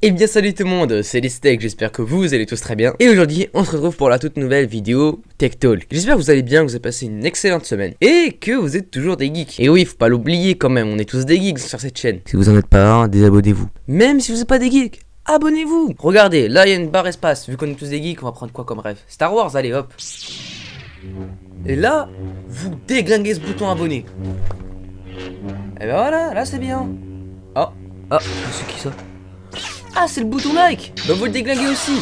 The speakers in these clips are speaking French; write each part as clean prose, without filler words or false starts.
Et bien salut tout le monde, c'est Listech, j'espère que vous allez tous très bien. Et aujourd'hui, on se retrouve pour la toute nouvelle vidéo Tech Talk. J'espère que vous allez bien, que vous avez passé une excellente semaine. Et que vous êtes toujours des geeks. Et oui, faut pas l'oublier quand même, on est tous des geeks sur cette chaîne. Si vous en êtes pas un, désabonnez-vous. Même si vous n'êtes pas des geeks, abonnez-vous. Regardez, là il y a une barre espace, vu qu'on est tous des geeks, on va prendre quoi comme rêve? Star Wars, allez hop. Et là, vous déglinguez ce bouton abonné. Et ben voilà, là c'est bien. Oh, c'est qui ça? Ah, c'est le bouton like. Bah vous le déglinguez aussi.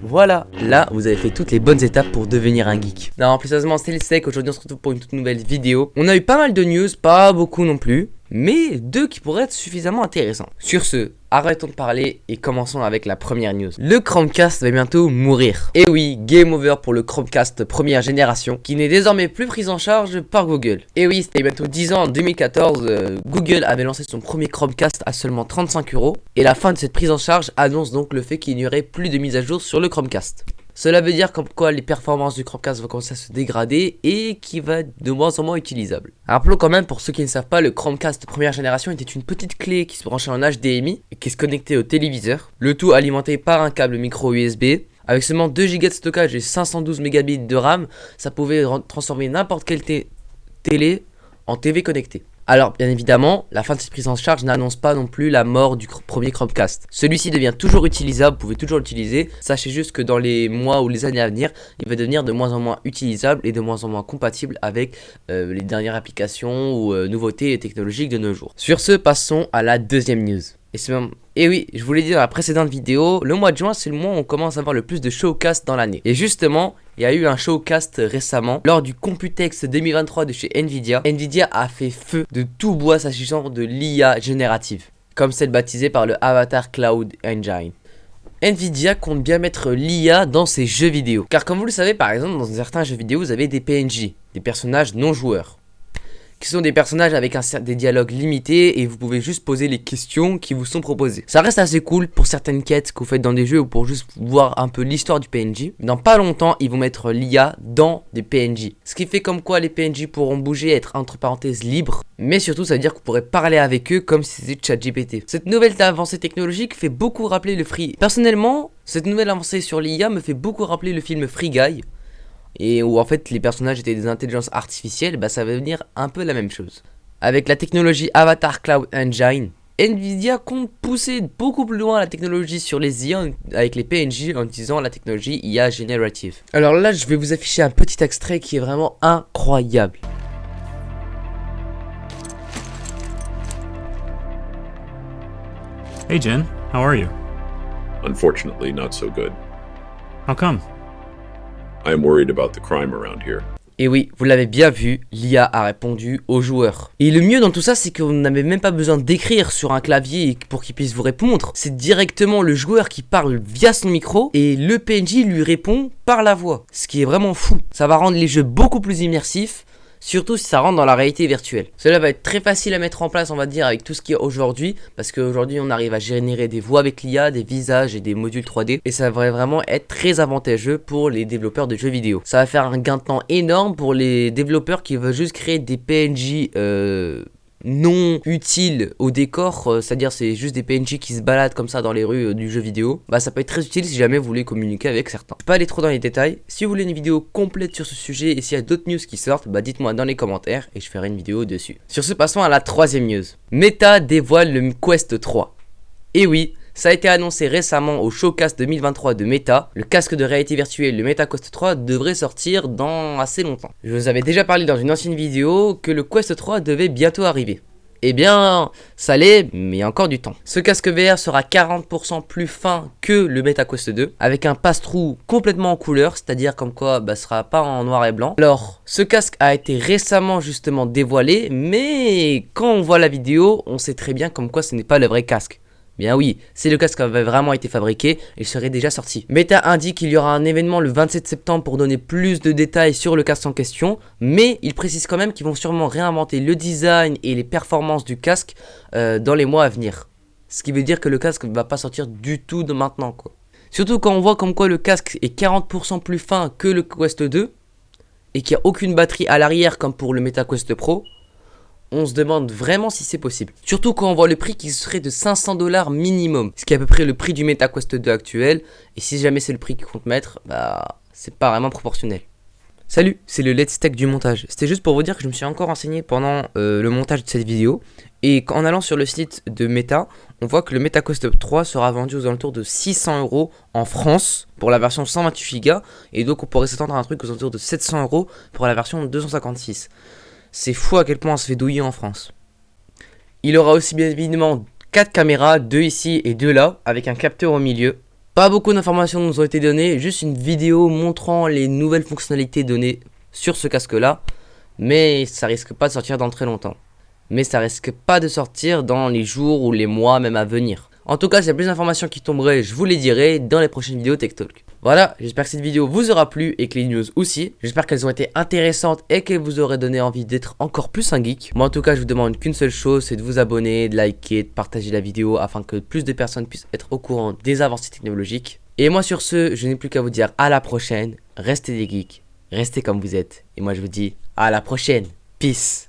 Voilà, là vous avez fait toutes les bonnes étapes pour devenir un geek. Non, plus sérieusement, c'est Listech. Aujourd'hui on se retrouve pour une toute nouvelle vidéo. On a eu pas mal de news, pas beaucoup non plus, mais deux qui pourraient être suffisamment intéressants. Sur ce, arrêtons de parler et commençons avec la première news. Le Chromecast va bientôt mourir. Et oui, game over pour le Chromecast première génération, qui n'est désormais plus pris en charge par Google. Et oui, c'était bientôt 10 ans, en 2014, Google avait lancé son premier Chromecast à seulement 35 €. Et la fin de cette prise en charge annonce donc le fait qu'il n'y aurait plus de mise à jour sur le Chromecast. Cela veut dire comme quoi les performances du Chromecast vont commencer à se dégrader et qu'il va être de moins en moins utilisable. Rappelons quand même, pour ceux qui ne savent pas, le Chromecast première génération était une petite clé qui se branchait en HDMI et qui se connectait au téléviseur. Le tout alimenté par un câble micro USB. Avec seulement 2 Go de stockage et 512 Mbps de RAM, ça pouvait transformer n'importe quelle télé en TV connectée. Alors bien évidemment, la fin de cette prise en charge n'annonce pas non plus la mort du premier Chromecast. Celui-ci devient toujours utilisable, vous pouvez toujours l'utiliser. Sachez juste que dans les mois ou les années à venir, il va devenir de moins en moins utilisable et de moins en moins compatible avec les dernières applications ou nouveautés technologiques de nos jours. Sur ce, passons à la deuxième news. Et oui, je vous l'ai dit dans la précédente vidéo, le mois de juin c'est le mois où on commence à avoir le plus de showcasts dans l'année. Et justement, il y a eu un showcast récemment lors du Computex 2023 de chez Nvidia. Nvidia a fait feu de tout bois s'agissant de l'IA générative, comme celle baptisée par le Avatar Cloud Engine. Nvidia compte bien mettre l'IA dans ses jeux vidéo. Car comme vous le savez, par exemple, dans certains jeux vidéo, vous avez des PNJ, des personnages non joueurs, qui sont des personnages avec des dialogues limités et vous pouvez juste poser les questions qui vous sont proposées. Ça reste assez cool pour certaines quêtes que vous faites dans des jeux ou pour juste voir un peu l'histoire du PNJ. Dans pas longtemps, ils vont mettre l'IA dans des PNJ. Ce qui fait comme quoi les PNJ pourront bouger, être entre parenthèses libres. Mais surtout, ça veut dire que vous pourrez parler avec eux comme si c'était ChatGPT. Cette nouvelle avancée technologique fait beaucoup rappeler le Free. Personnellement, cette nouvelle avancée sur l'IA me fait beaucoup rappeler le film Free Guy. Et où en fait les personnages étaient des intelligences artificielles, bah ça va venir un peu la même chose. Avec la technologie Avatar Cloud Engine, Nvidia compte pousser beaucoup plus loin la technologie sur les IA avec les PNJ en utilisant la technologie IA générative. Alors là je vais vous afficher un petit extrait qui est vraiment incroyable. Hey Jen, how are you? Unfortunately, not so good. How come? I am worried about the crime around here. Et oui, vous l'avez bien vu, l'IA a répondu aux joueurs. Et le mieux dans tout ça, c'est que vous n'avez même pas besoin d'écrire sur un clavier pour qu'il puisse vous répondre. C'est directement le joueur qui parle via son micro et le PNJ lui répond par la voix. Ce qui est vraiment fou. Ça va rendre les jeux beaucoup plus immersifs. Surtout si ça rentre dans la réalité virtuelle. Cela va être très facile à mettre en place, on va dire, avec tout ce qu'il y a aujourd'hui. Parce qu'aujourd'hui, on arrive à générer des voix avec l'IA, des visages et des modules 3D. Et ça va vraiment être très avantageux pour les développeurs de jeux vidéo. Ça va faire un gain de temps énorme pour les développeurs qui veulent juste créer des PNJ non utiles au décor, c'est-à-dire c'est juste des PNJ qui se baladent comme ça dans les rues du jeu vidéo. Bah ça peut être très utile si jamais vous voulez communiquer avec certains. Je vais pas aller trop dans les détails. Si vous voulez une vidéo complète sur ce sujet et s'il y a d'autres news qui sortent, bah dites-moi dans les commentaires et je ferai une vidéo dessus. Sur ce, passons à la troisième news. Meta dévoile le Quest 3. Et oui, ça a été annoncé récemment au Showcast 2023 de Meta. Le casque de réalité virtuelle, le Meta Quest 3, devrait sortir dans assez longtemps. Je vous avais déjà parlé dans une ancienne vidéo que le Quest 3 devait bientôt arriver. Eh bien, ça l'est, mais il y a encore du temps. Ce casque VR sera 40% plus fin que le Meta Quest 2, avec un passe-trou complètement en couleur, c'est-à-dire comme quoi ce sera pas en noir et blanc. Alors, ce casque a été récemment justement dévoilé, mais quand on voit la vidéo, on sait très bien comme quoi ce n'est pas le vrai casque. Bien oui, si le casque avait vraiment été fabriqué, il serait déjà sorti. Meta indique qu'il y aura un événement le 27 septembre pour donner plus de détails sur le casque en question, mais il précise quand même qu'ils vont sûrement réinventer le design et les performances du casque dans les mois à venir. Ce qui veut dire que le casque ne va pas sortir du tout de maintenant, quoi. Surtout quand on voit comme quoi le casque est 40% plus fin que le Quest 2 et qu'il n'y a aucune batterie à l'arrière comme pour le Meta Quest Pro. on se demande vraiment si c'est possible. Surtout quand on voit le prix qui serait de 500 $ minimum, ce qui est à peu près le prix du MetaQuest 2 actuel. Et si jamais c'est le prix qu'ils comptent mettre, bah c'est pas vraiment proportionnel. Salut, c'est le Let's Tech du montage. C'était juste pour vous dire que je me suis encore renseigné pendant le montage de cette vidéo. Et en allant sur le site de Meta, on voit que le MetaQuest 3 sera vendu aux alentours de 600 € en France pour la version 128 Go. Et donc on pourrait s'attendre à un truc aux alentours de 700 € pour la version 256. C'est fou à quel point on se fait douiller en France. Il aura aussi bien évidemment 4 caméras, 2 ici et 2 là, avec un capteur au milieu. Pas beaucoup d'informations nous ont été données, juste une vidéo montrant les nouvelles fonctionnalités données sur ce casque là. Mais ça risque pas de sortir dans très longtemps. Mais ça risque pas de sortir dans les jours ou les mois même à venir. En tout cas, s'il y a plus d'informations qui tomberaient, je vous les dirai dans les prochaines vidéos Tech Talk. Voilà, j'espère que cette vidéo vous aura plu et que les news aussi. J'espère qu'elles ont été intéressantes et qu'elles vous auraient donné envie d'être encore plus un geek. Moi en tout cas, je vous demande qu'une seule chose, c'est de vous abonner, de liker, de partager la vidéo afin que plus de personnes puissent être au courant des avancées technologiques. Et moi sur ce, je n'ai plus qu'à vous dire à la prochaine. Restez des geeks, restez comme vous êtes. Et moi je vous dis à la prochaine. Peace.